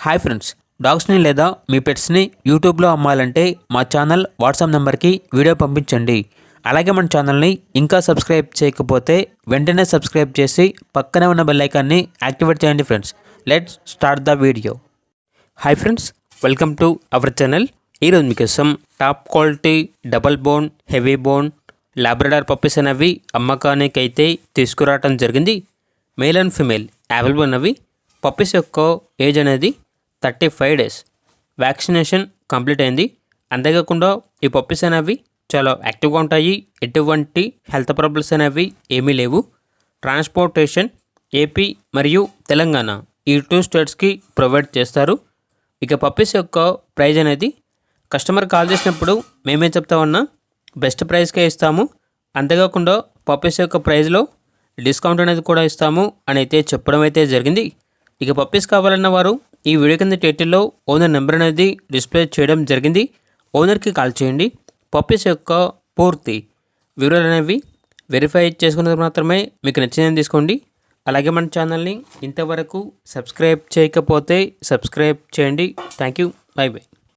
Hi friends, డాగ్స్ని లేదా మీ పెట్స్ని యూట్యూబ్లో అమ్మాలంటే మా ఛానల్ వాట్సాప్ నెంబర్కి వీడియో పంపించండి. అలాగే మన ఛానల్ని ఇంకా సబ్స్క్రైబ్ చేయకపోతే వెంటనే సబ్స్క్రైబ్ చేసి పక్కనే ఉన్న బెల్ ఐకాన్ని యాక్టివేట్ చేయండి friends. Let's start the video. Hi friends, welcome to our channel. ఈరోజు మీకోసం top quality double bone, heavy bone, Labrador puppies అనేవి అమ్మకానికి అయితే తీసుకురావడం జరిగింది. మేల్ అండ్ ఫిమేల్ అవైలబుల్ ఉన్నవి. పప్పీస్ యొక్క ఏజ్ అనేది 35 days. వ్యాక్సినేషన్ కంప్లీట్ అయింది. అంతేకాకుండా ఈ పప్పీస్ అనేవి చాలా యాక్టివ్గా ఉంటాయి. ఎటువంటి హెల్త్ ప్రాబ్లమ్స్ అనేవి ఏమీ లేవు. ట్రాన్స్పోర్టేషన్ ఏపీ మరియు తెలంగాణ ఈ 2 స్టేట్స్కి ప్రొవైడ్ చేస్తారు. ఇక పప్పీస్ యొక్క ప్రైజ్ అనేది కస్టమర్ కాల్ చేసినప్పుడు మేమేం చెప్తామన్నా బెస్ట్ ప్రైస్కే ఇస్తాము. అంతేకాకుండా పప్పీస్ యొక్క ప్రైజ్లో డిస్కౌంట్ అనేది కూడా ఇస్తాము అని అయితే చెప్పడం అయితే జరిగింది. ఇక పప్పీస్ కావాలన్న వారు ఈ వీడియో కింద టైటిల్లో ఓనర్ నెంబర్ అనేది డిస్ప్లే చేయడం జరిగింది. ఓనర్కి కాల్ చేయండి. పప్పీస్ యొక్క పూర్తి వివరాలు అనేవి వెరిఫై చేసుకున్నది మాత్రమే మీకు నచ్చిందని తీసుకోండి. అలాగే మన ఛానల్ని ఇంతవరకు సబ్స్క్రైబ్ చేయకపోతే సబ్స్క్రైబ్ చేయండి. Thank you. By by.